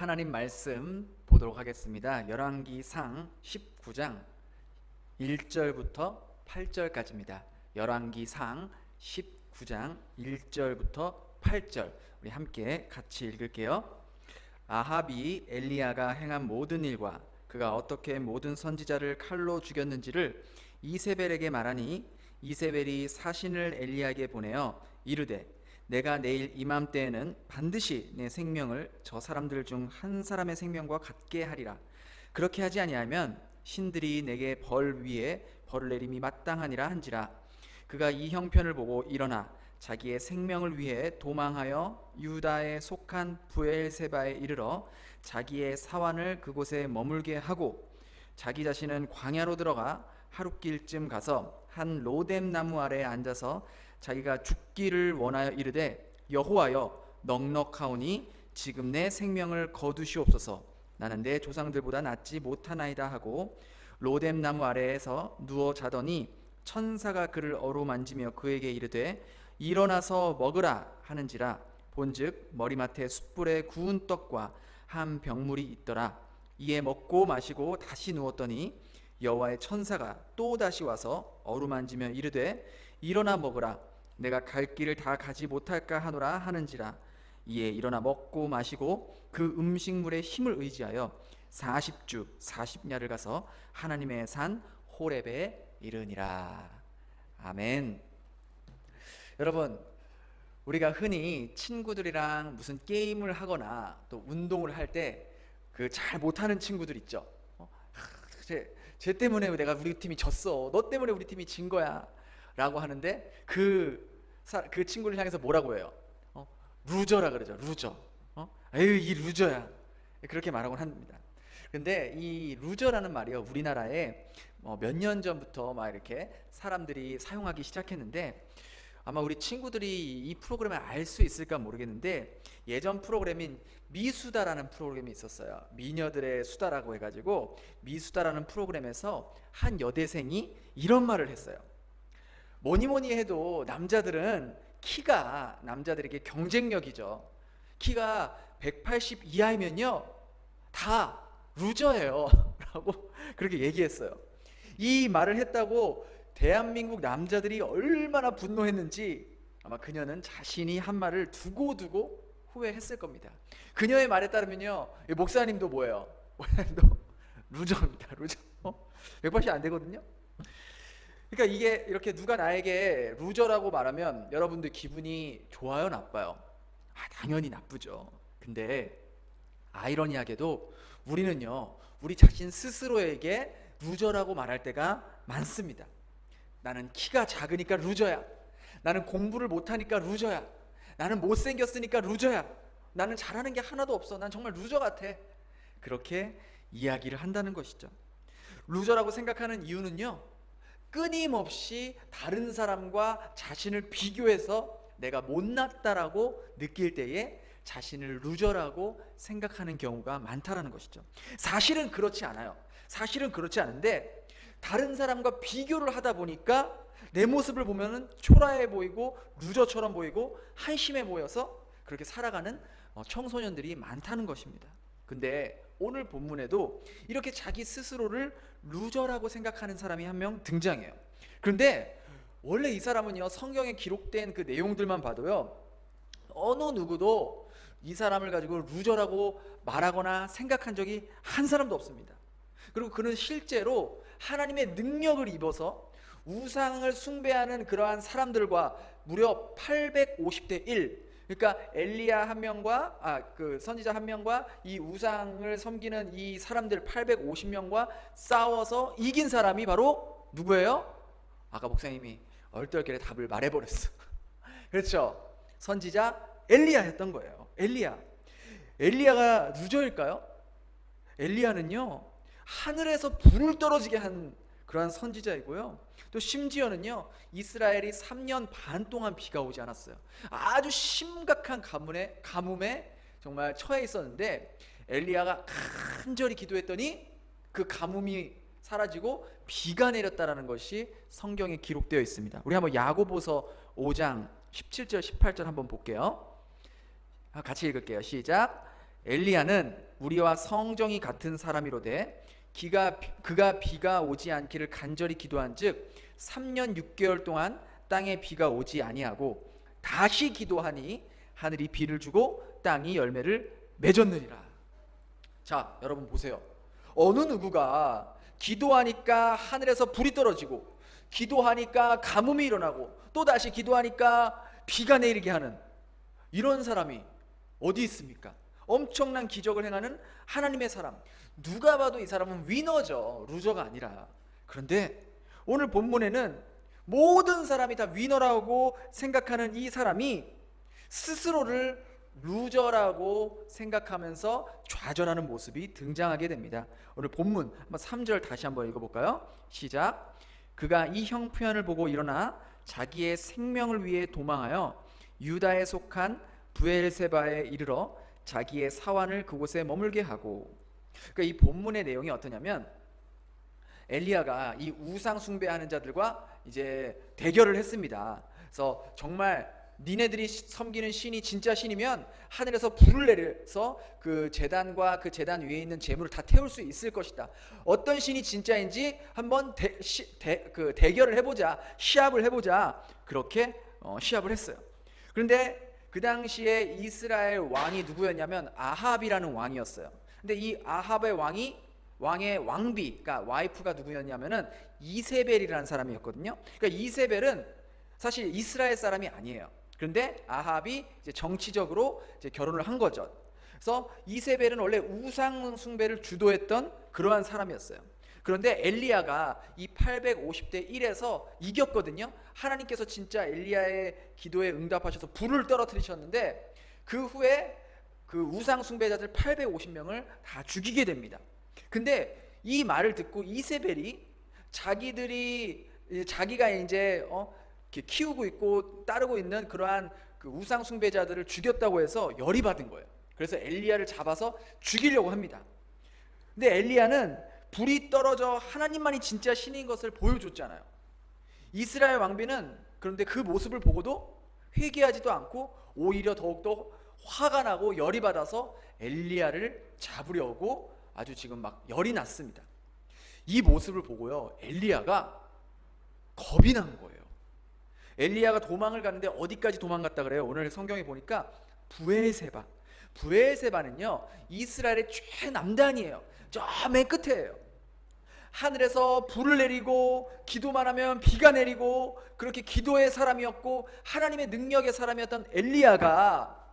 하나님 말씀 보도록 하겠습니다. 열왕기상 19장 1절부터 8절까지입니다. 열왕기상 19장 1절부터 8절 우리 함께 같이 읽을게요. 아합이 엘리야가 행한 모든 일과 그가 어떻게 모든 선지자를 칼로 죽였는지를 이세벨에게 말하니 이세벨이 사신을 엘리야에게 보내어 이르되 내가 내일 이맘때에는 반드시 내 생명을 저 사람들 중 한 사람의 생명과 같게 하리라. 그렇게 하지 아니하면 신들이 내게 벌 위에 벌을 내림이 마땅하니라 한지라. 그가 이 형편을 보고 일어나 자기의 생명을 위해 도망하여 유다에 속한 브엘세바에 이르러 자기의 사환을 그곳에 머물게 하고 자기 자신은 광야로 들어가 하룻길쯤 가서 한 로뎀 나무 아래에 앉아서 자기가 죽기를 원하여 이르되 여호와여 넉넉하오니 지금 내 생명을 거두시옵소서. 나는 내 조상들보다 낫지 못하나이다 하고 로뎀 나무 아래에서 누워 자더니 천사가 그를 어루만지며 그에게 이르되 일어나서 먹으라 하는지라. 본즉 머리맡에 숯불에 구운 떡과 한 병물이 있더라. 이에 먹고 마시고 다시 누웠더니 여호와의 천사가 또 다시 와서 어루만지며 이르되 일어나 먹으라. 내가 갈 길을 다 가지 못할까 하노라 하는지라. 이에 일어나 먹고 마시고 그 음식물의 힘을 의지하여 40주 40야를 가서 하나님의 산 호렙에 이르니라. 아멘. 여러분, 우리가 흔히 친구들이랑 무슨 게임을 하거나 또 운동을 할 때 그 잘 못하는 친구들 있죠. 쟤 때문에 내가 우리 팀이 졌어. 너 때문에 우리 팀이 진 거야. 라고 하는데 그 친구를 향해서 뭐라고 해요? 루저라 그러죠. 루저. 에휴, 이 루저야. 그렇게 말하곤 합니다. 근데 이 루저라는 말이요, 우리나라에 몇 년 전부터 막 이렇게 사람들이 사용하기 시작했는데, 아마 우리 친구들이 이 프로그램을 알 수 있을까 모르겠는데, 예전 프로그램인 미수다라는 프로그램이 있었어요. 미녀들의 수다라고 해가지고 미수다라는 프로그램에서 한 여대생이 이런 말을 했어요. 뭐니 해도 남자들은 키가 남자들에게 경쟁력이죠. 키가 180 이하이면요 다 루저예요 라고 그렇게 얘기했어요. 이 말을 했다고 대한민국 남자들이 얼마나 분노했는지 아마 그녀는 자신이 한 말을 두고 후회했을 겁니다. 그녀의 말에 따르면요, 목사님도 뭐예요? 목사님도 루저입니다. 루저. 180 안 되거든요. 그러니까 이게 이렇게 누가 나에게 루저라고 말하면 여러분들 기분이 좋아요, 나빠요? 당연히 나쁘죠. 근데 아이러니하게도 우리는요, 우리 자신 스스로에게 루저라고 말할 때가 많습니다. 나는 키가 작으니까 루저야. 나는 공부를 못하니까 루저야. 나는 못생겼으니까 루저야. 나는 잘하는 게 하나도 없어. 난 정말 루저 같아. 그렇게 이야기를 한다는 것이죠. 루저라고 생각하는 이유는요, 끊임없이 다른 사람과 자신을 비교해서 내가 못났다라고 느낄 때에 자신을 루저라고 생각하는 경우가 많다라는 것이죠. 사실은 그렇지 않아요. 사실은 그렇지 않은데 다른 사람과 비교를 하다 보니까 내 모습을 보면은 초라해 보이고 루저처럼 보이고 한심해 보여서 그렇게 살아가는 청소년들이 많다는 것입니다. 근데 오늘 본문에도 이렇게 자기 스스로를 루저라고 생각하는 사람이 한 명 등장해요. 그런데 원래 이 사람은요, 성경에 기록된 그 내용들만 봐도요, 어느 누구도 이 사람을 가지고 루저라고 말하거나 생각한 적이 한 사람도 없습니다. 그리고 그는 실제로 하나님의 능력을 입어서 우상을 숭배하는 그러한 사람들과 무려 850대 1, 그러니까 엘리야 한 명과 그 선지자 한 명과 이 우상을 섬기는 이 사람들 850명과 싸워서 이긴 사람이 바로 누구예요? 아까 목사님이 얼떨결에 답을 말해버렸어. 그렇죠. 선지자 엘리야였던 거예요. 엘리야가 루저일까요? 엘리야는요, 하늘에서 불을 떨어지게 한 그러한 선지자이고요, 또 심지어는요, 이스라엘이 3년 반 동안 비가 오지 않았어요. 아주 심각한 가뭄에 정말 처해 있었는데 엘리야가 간절히 기도했더니 그 가뭄이 사라지고 비가 내렸다라는 것이 성경에 기록되어 있습니다. 우리 한번 야고보서 5장 17절 18절 한번 볼게요. 같이 읽을게요. 시작. 엘리야는 우리와 성정이 같은 사람이로되 그가 비가 오지 않기를 간절히 기도한즉 3년 6개월 동안 땅에 비가 오지 아니하고 다시 기도하니 하늘이 비를 주고 땅이 열매를 맺었느니라. 자, 여러분 보세요. 어느 누구가 기도하니까 하늘에서 불이 떨어지고 기도하니까 가뭄이 일어나고 또 다시 기도하니까 비가 내리게 하는 이런 사람이 어디 있습니까? 엄청난 기적을 행하는 하나님의 사람. 누가 봐도 이 사람은 위너죠. 루저가 아니라. 그런데 오늘 본문에는 모든 사람이 다 위너라고 생각하는 이 사람이 스스로를 루저라고 생각하면서 좌절하는 모습이 등장하게 됩니다. 오늘 본문 한번 3절 다시 한번 읽어볼까요? 시작. 그가 이 형편을 보고 일어나 자기의 생명을 위해 도망하여 유다에 속한 브엘세바에 이르러 자기의 사환을 그곳에 머물게 하고. 그러니까 이 본문의 내용이 어떠냐면 엘리야가 이 우상 숭배하는 자들과 이제 대결을 했습니다. 그래서 정말 니네들이 섬기는 신이 진짜 신이면 하늘에서 불을 내려서 그 제단과 그 제단 위에 있는 재물을 다 태울 수 있을 것이다. 어떤 신이 진짜인지 한번 대결을 해보자, 시합을 해보자. 그렇게 시합을 했어요. 그런데 그 당시에 이스라엘 왕이 누구였냐면 아합이라는 왕이었어요. 근데 이 아합의 왕의 왕비, 그러니까 와이프가 누구였냐면은 이세벨이라는 사람이었거든요. 그러니까 이세벨은 사실 이스라엘 사람이 아니에요. 그런데 아합이 이제 정치적으로 이제 결혼을 한 거죠. 그래서 이세벨은 원래 우상 숭배를 주도했던 그러한 사람이었어요. 그런데 엘리야가 이 850대 1에서 이겼거든요. 하나님께서 진짜 엘리야의 기도에 응답하셔서 불을 떨어뜨리셨는데 그 후에 그 우상 숭배자들 850명을 다 죽이게 됩니다. 근데 이 말을 듣고 이세벨이 자기가 이제 키우고 있고 따르고 있는 그러한 그 우상 숭배자들을 죽였다고 해서 열이 받은 거예요. 그래서 엘리야를 잡아서 죽이려고 합니다. 근데 엘리야는 불이 떨어져 하나님만이 진짜 신인 것을 보여줬잖아요. 이스라엘 왕비는 그런데 그 모습을 보고도 회개하지도 않고 오히려 더욱더 화가 나고 열이 받아서 엘리야를 잡으려고 아주 지금 막 열이 났습니다. 이 모습을 보고요, 엘리야가 겁이 난 거예요. 엘리야가 도망을 가는데 어디까지 도망갔다 그래요? 오늘 성경에 보니까 부엘세바는요 이스라엘의 최남단이에요. 저 맨 끝에예요. 하늘에서 불을 내리고 기도만 하면 비가 내리고 그렇게 기도의 사람이었고 하나님의 능력의 사람이었던 엘리야가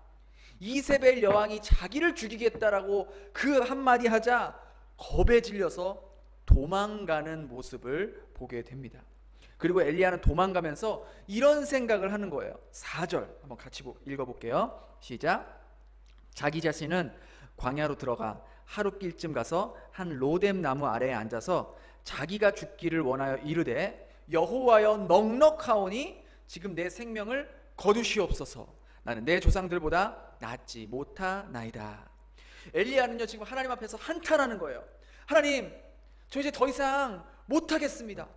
이세벨 여왕이 자기를 죽이겠다라고 그 한마디 하자 겁에 질려서 도망가는 모습을 보게 됩니다. 그리고 엘리야는 도망가면서 이런 생각을 하는 거예요. 4절 한번 같이 읽어볼게요. 시작. 자기 자신은 광야로 들어가 하룻길쯤 가서 한 로뎀 나무 아래에 앉아서 자기가 죽기를 원하여 이르되 여호와여 넉넉하오니 지금 내 생명을 거두시옵소서. 나는 내 조상들보다 낫지 못하나이다. 엘리야는요 지금 하나님 앞에서 한탄하는 거예요. 하나님, 저 이제 더 이상 못하겠습니다.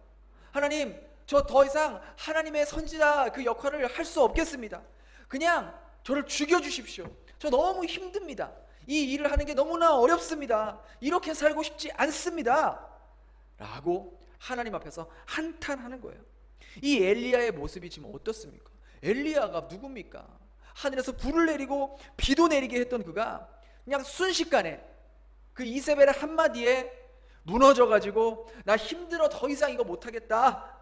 하나님, 저 더 이상 하나님의 선지자 그 역할을 할 수 없겠습니다. 그냥 저를 죽여주십시오. 저 너무 힘듭니다. 이 일을 하는 게 너무나 어렵습니다. 이렇게 살고 싶지 않습니다. 라고 하나님 앞에서 한탄하는 거예요. 이 엘리야의 모습이 지금 어떻습니까? 엘리야가 누굽니까? 하늘에서 불을 내리고 비도 내리게 했던 그가 그냥 순식간에 그 이세벨의 한마디에 무너져가지고 나 힘들어, 더 이상 이거 못하겠다,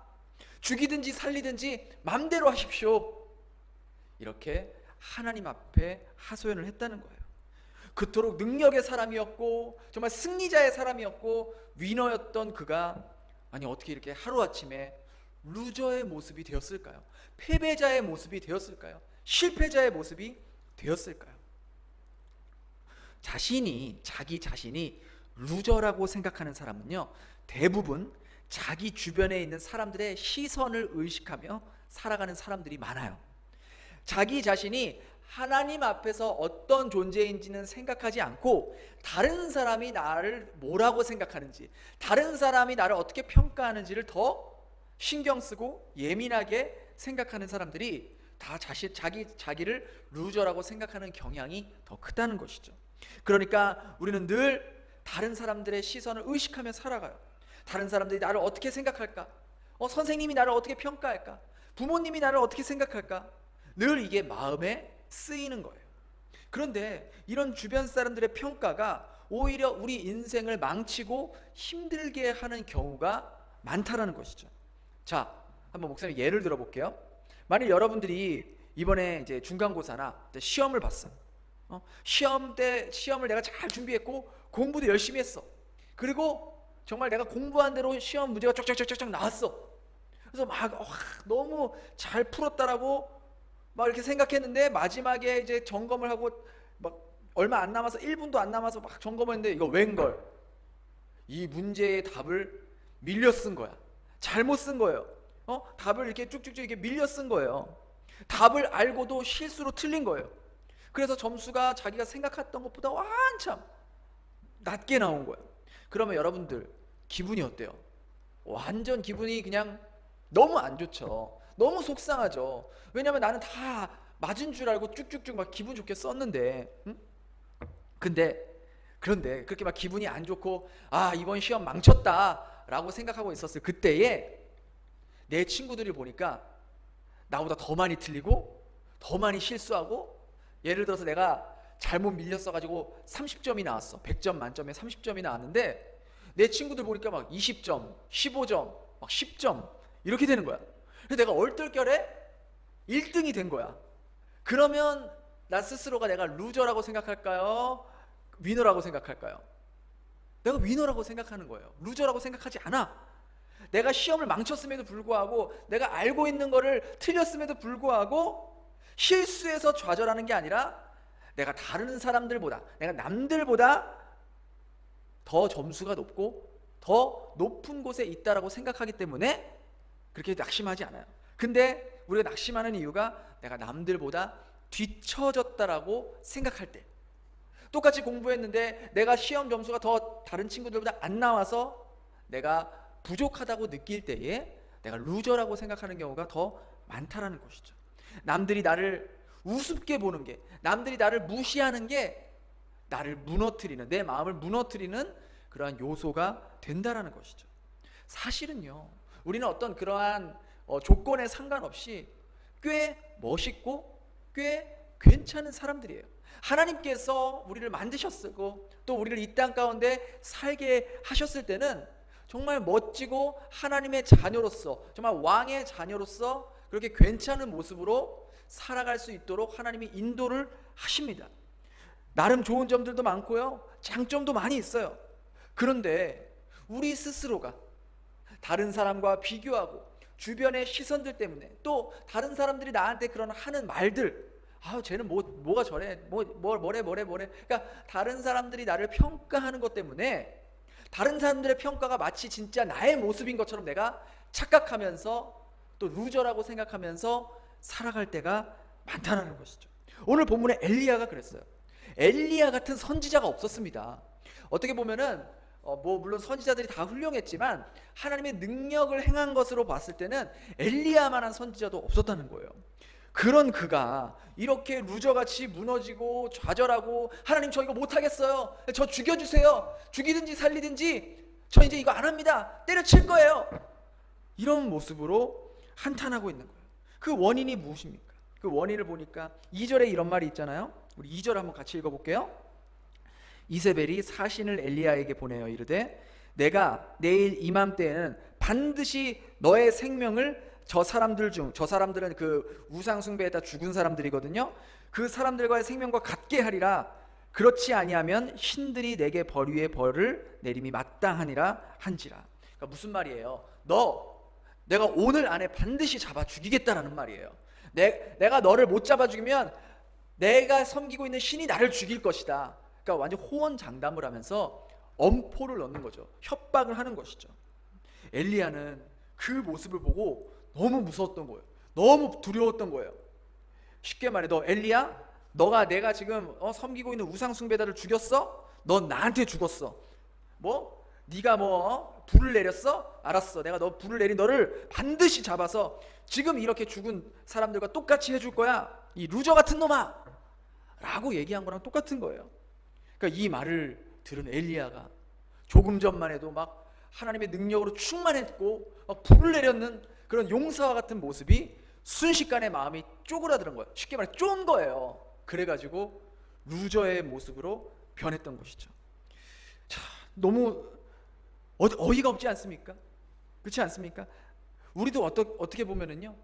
죽이든지 살리든지 맘대로 하십시오, 이렇게 하나님 앞에 하소연을 했다는 거예요. 그토록 능력의 사람이었고 정말 승리자의 사람이었고 위너였던 그가 아니 어떻게 이렇게 하루아침에 루저의 모습이 되었을까요? 패배자의 모습이 되었을까요? 실패자의 모습이 되었을까요? 자기 자신이 루저라고 생각하는 사람은요 대부분 자기 주변에 있는 사람들의 시선을 의식하며 살아가는 사람들이 많아요. 자기 자신이 하나님 앞에서 어떤 존재인지는 생각하지 않고 다른 사람이 나를 뭐라고 생각하는지, 다른 사람이 나를 어떻게 평가하는지를 더 신경 쓰고 예민하게 생각하는 사람들이 다 자기를 루저라고 생각하는 경향이 더 크다는 것이죠. 그러니까 우리는 늘 다른 사람들의 시선을 의식하며 살아가요. 다른 사람들이 나를 어떻게 생각할까? 선생님이 나를 어떻게 평가할까? 부모님이 나를 어떻게 생각할까? 늘 이게 마음에 쓰이는 거예요. 그런데 이런 주변 사람들의 평가가 오히려 우리 인생을 망치고 힘들게 하는 경우가 많다라는 것이죠. 자, 한번 목사님 예를 들어 볼게요. 만약 여러분들이 이번에 이제 중간고사나 시험을 봤어. 시험을 내가 잘 준비했고 공부도 열심히 했어. 그리고 정말 내가 공부한 대로 시험 문제가 쫙쫙쫙쫙 나왔어. 그래서 막 너무 잘 풀었다라고 막 이렇게 생각했는데 마지막에 이제 점검을 하고 막 얼마 안 남아서 1분도 안 남아서 막 점검을 했는데 이거 웬걸? 이 문제의 답을 밀려 쓴 거야. 잘못 쓴 거예요. 답을 이렇게 쭉쭉쭉 이렇게 밀려 쓴 거예요. 답을 알고도 실수로 틀린 거예요. 그래서 점수가 자기가 생각했던 것보다 한참 낮게 나온 거예요. 그러면 여러분들 기분이 어때요? 완전 기분이 그냥 너무 안 좋죠. 너무 속상하죠. 왜냐면 나는 다 맞은 줄 알고 쭉쭉쭉 막 기분 좋게 썼는데, 응? 그런데 그렇게 막 기분이 안 좋고 이번 시험 망쳤다 라고 생각하고 있었을 그때에 내 친구들이 보니까 나보다 더 많이 틀리고 더 많이 실수하고, 예를 들어서 내가 잘못 밀렸어가지고 30점이 나왔어. 100점 만점에 30점이 나왔는데 내 친구들 보니까 막 20점, 15점, 막 10점 이렇게 되는 거야. 그래서 내가 얼떨결에 1등이 된 거야. 그러면 나 스스로가 내가 루저라고 생각할까요? 위너라고 생각할까요? 내가 위너라고 생각하는 거예요. 루저라고 생각하지 않아. 내가 시험을 망쳤음에도 불구하고, 내가 알고 있는 거를 틀렸음에도 불구하고 실수해서 좌절하는 게 아니라 내가 다른 사람들보다, 내가 남들보다 더 점수가 높고 더 높은 곳에 있다라고 생각하기 때문에 그렇게 낙심하지 않아요. 근데 우리가 낙심하는 이유가 내가 남들보다 뒤처졌다라고 생각할 때, 똑같이 공부했는데 내가 시험 점수가 더 다른 친구들보다 안 나와서 내가 부족하다고 느낄 때에 내가 루저라고 생각하는 경우가 더 많다라는 것이죠. 남들이 나를 우습게 보는 게, 남들이 나를 무시하는 게 나를 무너뜨리는, 내 마음을 무너뜨리는 그러한 요소가 된다라는 것이죠. 사실은요, 우리는 어떤 그러한 조건에 상관없이 꽤 멋있고 꽤 괜찮은 사람들이에요. 하나님께서 우리를 만드셨고 또 우리를 이 땅 가운데 살게 하셨을 때는 정말 멋지고 하나님의 자녀로서, 정말 왕의 자녀로서 그렇게 괜찮은 모습으로 살아갈 수 있도록 하나님이 인도를 하십니다. 나름 좋은 점들도 많고요, 장점도 많이 있어요. 그런데 우리 스스로가 다른 사람과 비교하고 주변의 시선들 때문에, 또 다른 사람들이 나한테 그런 하는 말들, 쟤는 뭐가 저래, 뭐래. 그러니까 다른 사람들이 나를 평가하는 것 때문에 다른 사람들의 평가가 마치 진짜 나의 모습인 것처럼 내가 착각하면서 또 루저라고 생각하면서 살아갈 때가 많다는 것이죠. 오늘 본문에 엘리야가 그랬어요. 엘리야 같은 선지자가 없었습니다. 어떻게 보면은 물론 선지자들이 다 훌륭했지만 하나님의 능력을 행한 것으로 봤을 때는 엘리야만한 선지자도 없었다는 거예요. 그런 그가 이렇게 루저같이 무너지고 좌절하고, 하나님 저 이거 못하겠어요, 저 죽여주세요, 죽이든지 살리든지 저 이제 이거 안 합니다, 때려칠 거예요, 이런 모습으로 한탄하고 있는 거예요. 그 원인이 무엇입니까? 그 원인을 보니까 2절에 이런 말이 있잖아요. 우리 2절 한번 같이 읽어볼게요. 이세벨이 사신을 엘리야에게 보내어 이르되 내가 내일 이맘때에는 반드시 너의 생명을 저 사람들은 그 우상 숭배에다 죽은 사람들이거든요. 그 사람들과의 생명과 같게 하리라. 그렇지 아니하면 신들이 내게 벌 위에 벌을 내림이 마땅하니라 한지라. 그러니까 무슨 말이에요? 내가 오늘 안에 반드시 잡아 죽이겠다라는 말이에요. 내가 너를 못 잡아 죽이면 내가 섬기고 있는 신이 나를 죽일 것이다. 그러니까 완전 호언장담을 하면서 엄포를 넣는 거죠. 협박을 하는 것이죠. 엘리야는 그 모습을 보고 너무 무서웠던 거예요. 너무 두려웠던 거예요. 쉽게 말해, 너 엘리야, 내가 지금 섬기고 있는 우상 숭배자를 죽였어? 넌 나한테 죽었어. 네가 불을 내렸어? 알았어, 내가 불을 내린 너를 반드시 잡아서 지금 이렇게 죽은 사람들과 똑같이 해줄 거야, 이 루저 같은 놈아! 라고 얘기한 거랑 똑같은 거예요. 그러니까 이 말을 들은 엘리야가 조금 전만 해도 막 하나님의 능력으로 충만했고 막 불을 내렸는 그런 용사와 같은 모습이 순식간에 마음이 쪼그라드는 거예요. 쉽게 말해 쫀 거예요. 그래가지고 루저의 모습으로 변했던 것이죠. 자, 너무 어이가 없지 않습니까? 그렇지 않습니까? 우리도 어떻게 보면은요,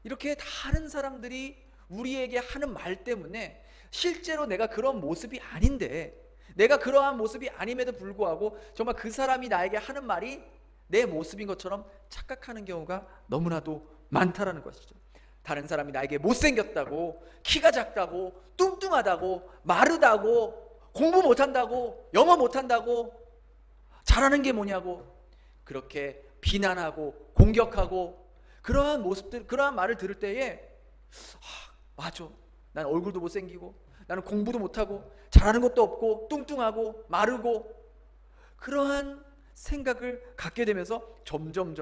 이렇게 다른 사람들이 우리에게 하는 말 때문에 실제로 내가 그런 모습이 아닌데, 내가 그러한 모습이 아님에도 불구하고 정말 그 사람이 나에게 하는 말이 내 모습인 것처럼 착각하는 경우가 너무나도 많다라는 것이죠. 다른 사람이 나에게 못생겼다고, 키가 작다고, 뚱뚱하다고, 마르다고, 공부 못한다고, 영어 못한다고, 잘하는 게 뭐냐고 그렇게 비난하고 공격하고 그러한 모습들, 그러한 말을 들을 때에 맞아, 난 얼굴도 못생기고 나는 공부도 못하고 잘하는 것도 없고 뚱뚱하고 마르고, 그러한 생각을 갖게 되면서 점점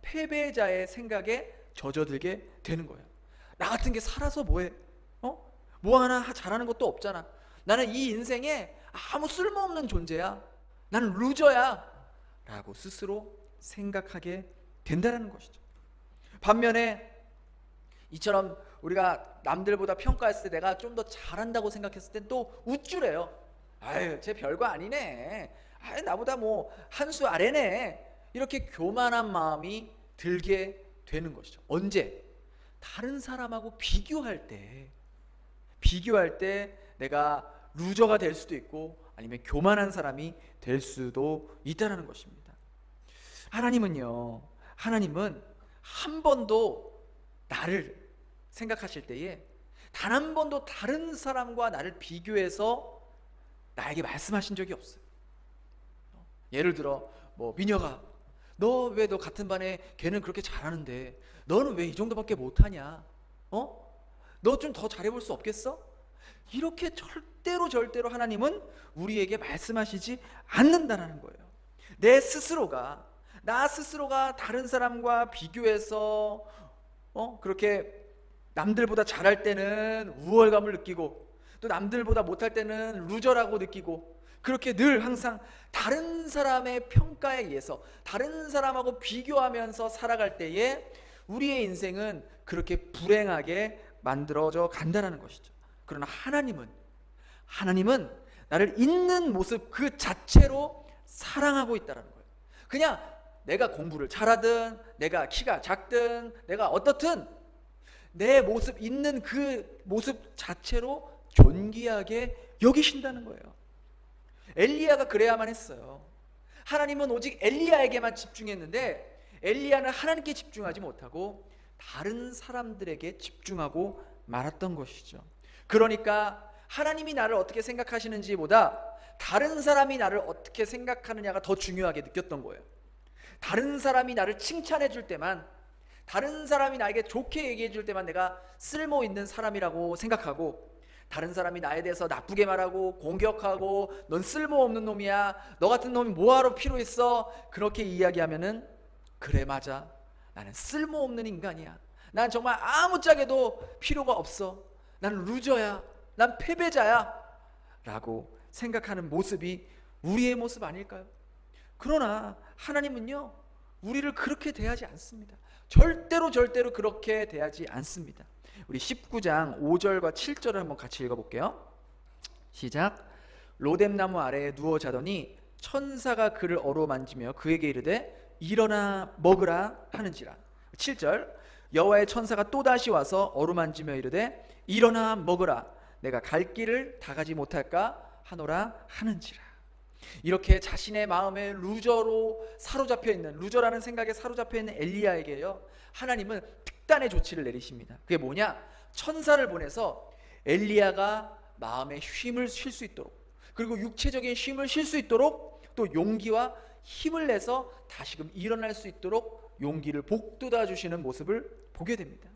패배자의 생각에 젖어들게 되는 거예요. 나 같은 게 살아서 뭐해? 뭐 하나 잘하는 것도 없잖아. 나는 이 인생에 아무 쓸모없는 존재야. 나는 루저야 라고 스스로 생각하게 된다는 것이죠. 반면에 이처럼 우리가 남들보다 평가했을 때 내가 좀 더 잘한다고 생각했을 땐 또 우쭐해요. 아유, 쟤 별거 아니네. 아유, 나보다 뭐 한 수 아래네. 이렇게 교만한 마음이 들게 되는 것이죠. 언제? 다른 사람하고 비교할 때 내가 루저가 될 수도 있고 아니면 교만한 사람이 될 수도 있다는 것입니다. 하나님은 한 번도 나를 생각하실 때에 단 한 번도 다른 사람과 나를 비교해서 나에게 말씀하신 적이 없어요. 예를 들어 뭐 민혁아, 너 왜 너 같은 반에 걔는 그렇게 잘하는데 너는 왜 이 정도밖에 못하냐? 너 좀 더 잘해볼 수 없겠어? 이렇게 절대로 하나님은 우리에게 말씀하시지 않는다라는 거예요. 나 스스로가 다른 사람과 비교해서 그렇게 남들보다 잘할 때는 우월감을 느끼고 또 남들보다 못할 때는 루저라고 느끼고, 그렇게 늘 항상 다른 사람의 평가에 의해서 다른 사람하고 비교하면서 살아갈 때에 우리의 인생은 그렇게 불행하게 만들어져 간다는 것이죠. 그러나 하나님은 나를 있는 모습 그 자체로 사랑하고 있다는 거예요. 그냥 내가 공부를 잘하든 내가 키가 작든 내가 어떻든 내 모습, 있는 그 모습 자체로 존귀하게 여기신다는 거예요. 엘리야가 그래야만 했어요. 하나님은 오직 엘리야에게만 집중했는데 엘리야는 하나님께 집중하지 못하고 다른 사람들에게 집중하고 말았던 것이죠. 그러니까 하나님이 나를 어떻게 생각하시는지보다 다른 사람이 나를 어떻게 생각하느냐가 더 중요하게 느꼈던 거예요. 다른 사람이 나를 칭찬해 줄 때만, 다른 사람이 나에게 좋게 얘기해 줄 때만 내가 쓸모 있는 사람이라고 생각하고, 다른 사람이 나에 대해서 나쁘게 말하고 공격하고 넌 쓸모없는 놈이야, 너 같은 놈이 뭐하러 필요했어, 그렇게 이야기하면은 그래 맞아, 나는 쓸모없는 인간이야, 난 정말 아무짝에도 필요가 없어, 난 루저야, 난 패배자야 라고 생각하는 모습이 우리의 모습 아닐까요? 그러나 하나님은요, 우리를 그렇게 대하지 않습니다. 절대로 그렇게 대하지 않습니다. 우리 19장 5절과 7절을 한번 같이 읽어볼게요. 시작. 로뎀나무 아래에 누워 자더니 천사가 그를 어루만지며 그에게 이르되 일어나 먹으라 하는지라. 7절. 여호와의 천사가 또다시 와서 어루만지며 이르되 일어나 먹으라, 내가 갈 길을 다 가지 못할까 하노라 하는지라. 이렇게 자신의 마음에 루저로 사로잡혀 있는, 루저라는 생각에 사로잡혀 있는 엘리야에게요, 하나님은 특단의 조치를 내리십니다. 그게 뭐냐? 천사를 보내서 엘리야가 마음의 쉼을 쉴 수 있도록, 그리고 육체적인 쉼을 쉴 수 있도록, 또 용기와 힘을 내서 다시금 일어날 수 있도록 용기를 북돋아 주시는 모습을 보게 됩니다.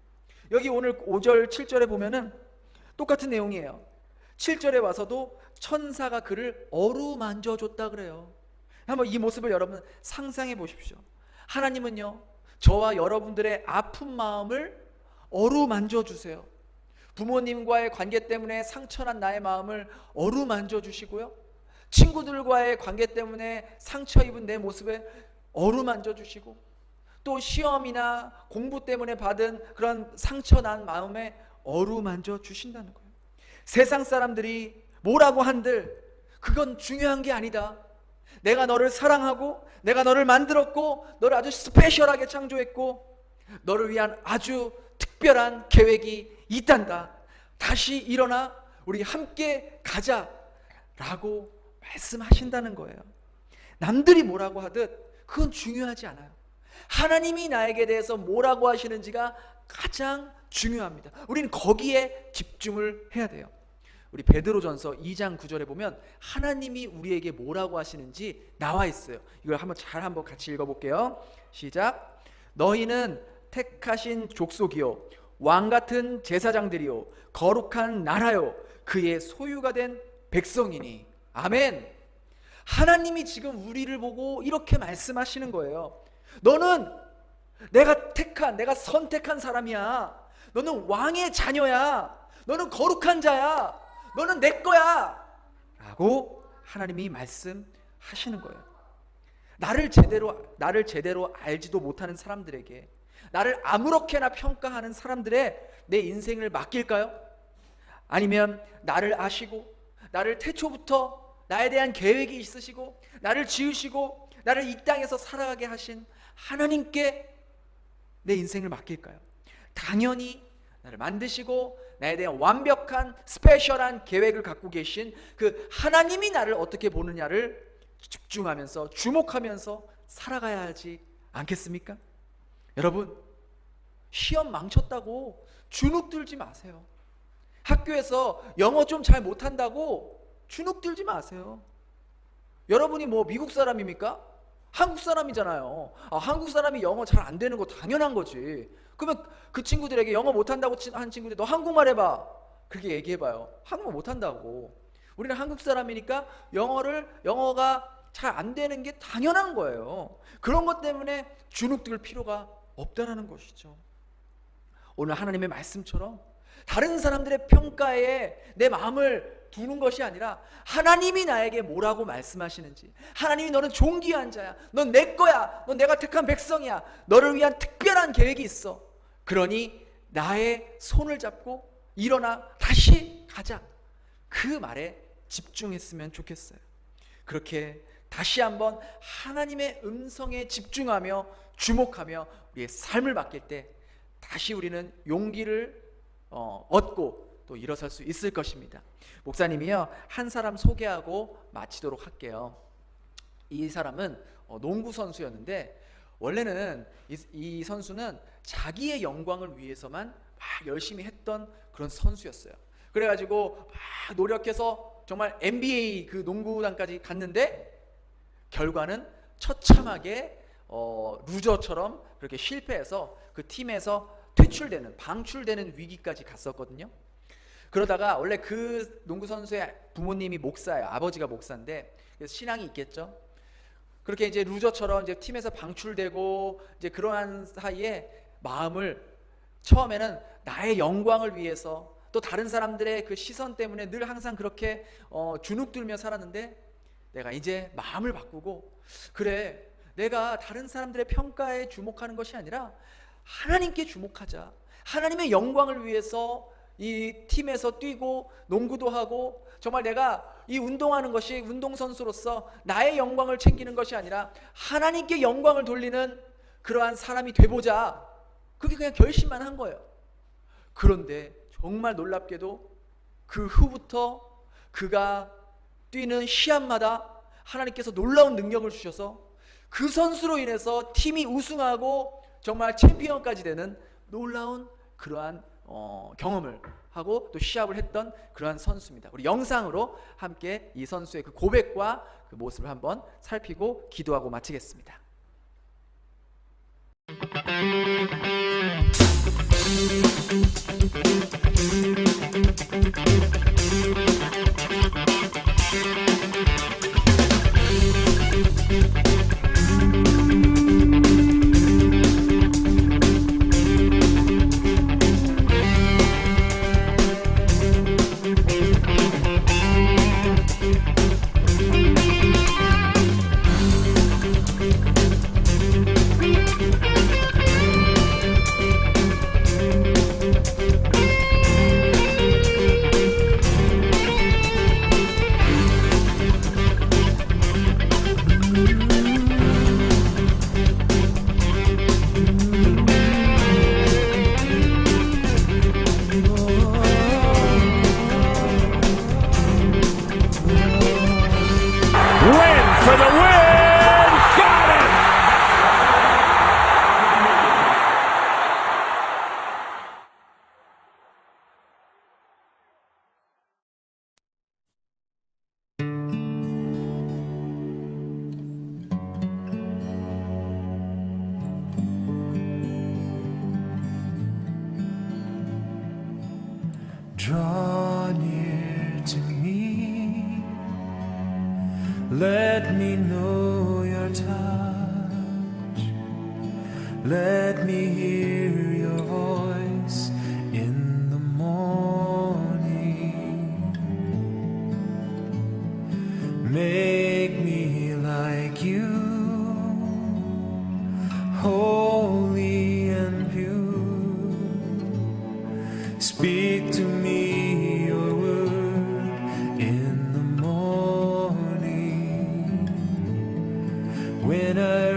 여기 오늘 5절 7절에 보면은 똑같은 내용이에요. 7절에 와서도 천사가 그를 어루만져 줬다 그래요. 한번 이 모습을 여러분 상상해 보십시오. 하나님은요, 저와 여러분들의 아픈 마음을 어루만져 주세요. 부모님과의 관계 때문에 상처난 나의 마음을 어루만져 주시고요, 친구들과의 관계 때문에 상처 입은 내 모습에 어루만져 주시고, 또 시험이나 공부 때문에 받은 그런 상처난 마음에 어루만져 주신다는 거예요. 세상 사람들이 뭐라고 한들 그건 중요한 게 아니다. 내가 너를 사랑하고 내가 너를 만들었고 너를 아주 스페셜하게 창조했고 너를 위한 아주 특별한 계획이 있단다. 다시 일어나 우리 함께 가자 라고 말씀하신다는 거예요. 남들이 뭐라고 하듯 그건 중요하지 않아요. 하나님이 나에게 대해서 뭐라고 하시는지가 가장 중요합니다. 우리는 거기에 집중을 해야 돼요. 우리 베드로전서 2장 9절에 보면 하나님이 우리에게 뭐라고 하시는지 나와 있어요. 이걸 한번 같이 읽어볼게요. 시작. 너희는 택하신 족속이요 왕같은 제사장들이요 거룩한 나라요 그의 소유가 된 백성이니. 아멘. 하나님이 지금 우리를 보고 이렇게 말씀하시는 거예요. 너는 내가 선택한 사람이야. 너는 왕의 자녀야. 너는 거룩한 자야. 너는 내 거야 라고 하나님이 말씀하시는 거예요. 나를 제대로 알지도 못하는 사람들에게, 나를 아무렇게나 평가하는 사람들의 내 인생을 맡길까요? 아니면 나를 아시고 나를 태초부터 나에 대한 계획이 있으시고 나를 지으시고 나를 이 땅에서 살아가게 하신 하나님께 내 인생을 맡길까요? 당연히 나를 만드시고 나에 대한 완벽한 스페셜한 계획을 갖고 계신 그 하나님이 나를 어떻게 보느냐를 집중하면서 주목하면서 살아가야 하지 않겠습니까? 여러분, 시험 망쳤다고 주눅 들지 마세요. 학교에서 영어 좀 잘 못한다고 주눅 들지 마세요. 여러분이 뭐 미국 사람입니까? 한국 사람이잖아요. 한국 사람이 영어 잘 안 되는 거 당연한 거지. 그러면 그 친구들에게 영어 못한다고 한 친구들, 너 한국말 해봐. 그렇게 얘기해봐요. 한국말 못한다고. 우리는 한국 사람이니까 영어가 잘 안 되는 게 당연한 거예요. 그런 것 때문에 주눅 들 필요가 없다라는 것이죠. 오늘 하나님의 말씀처럼 다른 사람들의 평가에 내 마음을 두는 것이 아니라 하나님이 나에게 뭐라고 말씀하시는지, 하나님이 너는 존귀한 자야, 넌 내 거야, 넌 내가 택한 백성이야, 너를 위한 특별한 계획이 있어, 그러니 나의 손을 잡고 일어나 다시 가자, 그 말에 집중했으면 좋겠어요. 그렇게 다시 한번 하나님의 음성에 집중하며 주목하며 우리의 삶을 맡길 때 다시 우리는 용기를 얻고 또 일어설 수 있을 것입니다. 목사님이요, 한 사람 소개하고 마치도록 할게요. 이 사람은 농구 선수였는데 원래는 이 선수는 자기의 영광을 위해서만 막 열심히 했던 그런 선수였어요. 그래가지고 막 노력해서 정말 NBA 그 농구단까지 갔는데 결과는 처참하게 루저처럼 그렇게 실패해서 그 팀에서 방출되는 위기까지 갔었거든요. 그러다가 원래 그 농구 선수의 부모님이 목사예요. 아버지가 목사인데 그래서 신앙이 있겠죠. 그렇게 이제 루저처럼 이제 팀에서 방출되고 이제 그러한 사이에 마음을 처음에는 나의 영광을 위해서 또 다른 사람들의 그 시선 때문에 늘 항상 그렇게 주눅들며 살았는데 내가 이제 마음을 바꾸고 그래, 내가 다른 사람들의 평가에 주목하는 것이 아니라 하나님께 주목하자. 하나님의 영광을 위해서 이 팀에서 뛰고 농구도 하고 정말 내가 이 운동하는 것이 운동선수로서 나의 영광을 챙기는 것이 아니라 하나님께 영광을 돌리는 그러한 사람이 돼보자. 그게 그냥 결심만 한 거예요. 그런데 정말 놀랍게도 그 후부터 그가 뛰는 시합마다 하나님께서 놀라운 능력을 주셔서 그 선수로 인해서 팀이 우승하고 정말 챔피언까지 되는 놀라운 그러한 경험을 하고 또 시합을 했던 그러한 선수입니다. 우리 영상으로 함께 이 선수의 그 고백과 그 모습을 한번 살피고 기도하고 마치겠습니다. Draw near to me, let me know your touch, let me hear your voice in the morning. Make me like you, holy and pure. Speak to me your word in the morning. When I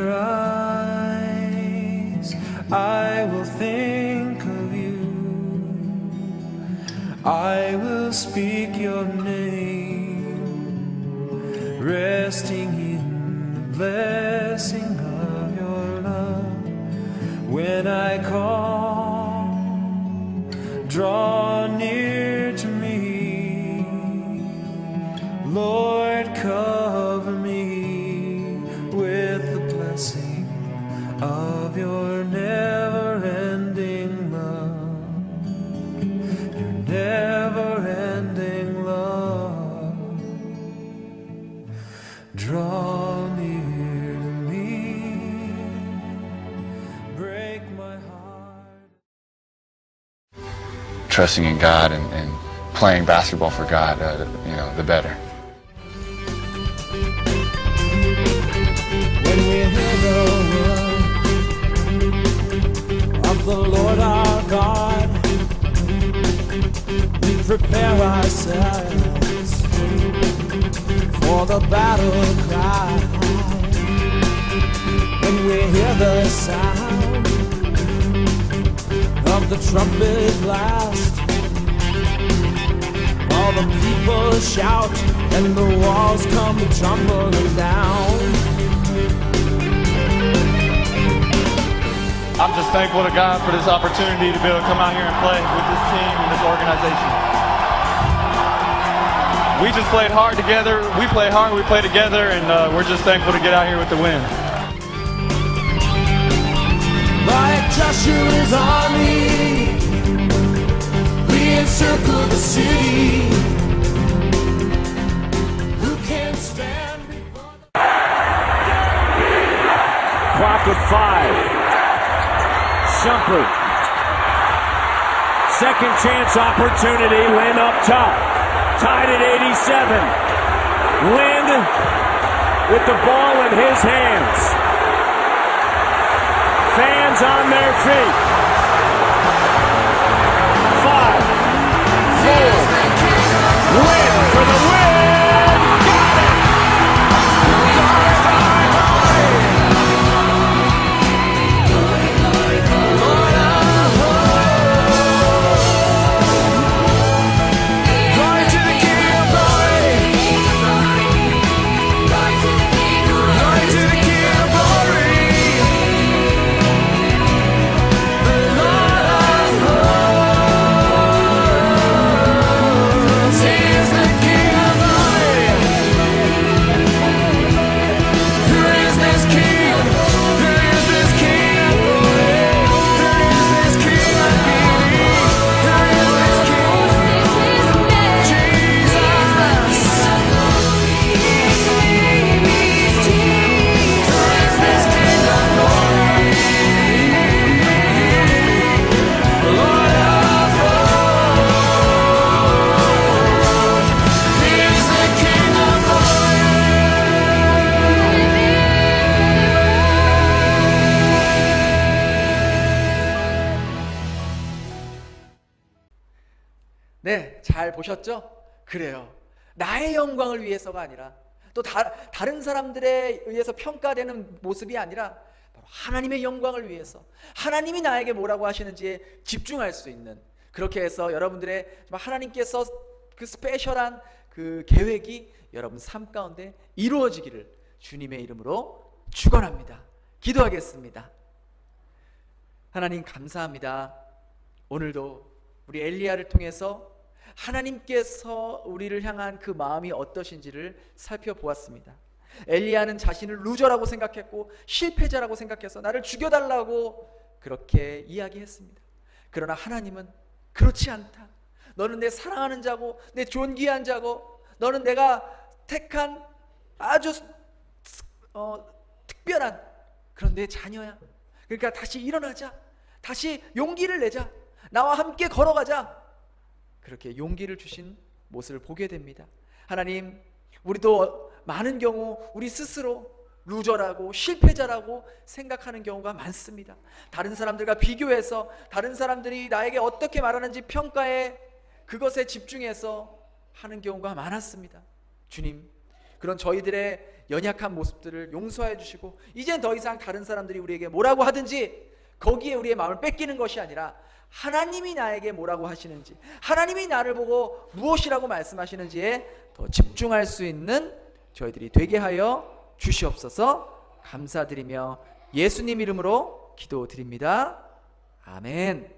rise, I will think of you. I will speak your name, resting in the blessing of your love. When I call, draw near to me. Lord, cover me with the blessing of your never-ending love. Your never-ending love. Draw near to me, break my heart. Trusting in God and playing basketball for God, the better. When we hear the word of the Lord our God, we prepare ourselves for the battle cry. When we hear the sound of the trumpet blast, all the people shout and the walls come tumbling down. I'm just thankful to God for this opportunity to be able to come out here and play with this team and this organization. We just played hard together. We play hard, we play together, and we're just thankful to get out here with the win. Like Joshua's army, we encircle the city. Who can stand before the... Clock at 5. Shumpert. Second chance opportunity. Lynn up top. Tied at 87. Lynn with the ball in his hands. Fans on their feet. 5, 4. Lynn for the win. Got it. 네, 잘 보셨죠? 그래요. 나의 영광을 위해서가 아니라 또 다른 사람들에 의해서 평가되는 모습이 아니라 바로 하나님의 영광을 위해서 하나님이 나에게 뭐라고 하시는지에 집중할 수 있는, 그렇게 해서 여러분들의 하나님께서 그 스페셜한 그 계획이 여러분 삶 가운데 이루어지기를 주님의 이름으로 축원합니다. 기도하겠습니다. 하나님 감사합니다. 오늘도 우리 엘리야를 통해서 하나님께서 우리를 향한 그 마음이 어떠신지를 살펴보았습니다. 엘리야는 자신을 루저라고 생각했고 실패자라고 생각해서 나를 죽여달라고 그렇게 이야기했습니다. 그러나 하나님은 그렇지 않다. 너는 내 사랑하는 자고 내 존귀한 자고 너는 내가 택한 아주 특별한 그런 내 자녀야. 그러니까 다시 일어나자. 다시 용기를 내자. 나와 함께 걸어가자. 그렇게 용기를 주신 모습을 보게 됩니다. 하나님, 우리도 많은 경우 우리 스스로 루저라고 실패자라고 생각하는 경우가 많습니다. 다른 사람들과 비교해서 다른 사람들이 나에게 어떻게 말하는지 평가해 그것에 집중해서 하는 경우가 많았습니다. 주님, 그런 저희들의 연약한 모습들을 용서해 주시고 이젠 더 이상 다른 사람들이 우리에게 뭐라고 하든지 거기에 우리의 마음을 뺏기는 것이 아니라 하나님이 나에게 뭐라고 하시는지, 하나님이 나를 보고 무엇이라고 말씀하시는지에 더 집중할 수 있는 저희들이 되게 하여 주시옵소서. 감사드리며 예수님 이름으로 기도드립니다. 아멘.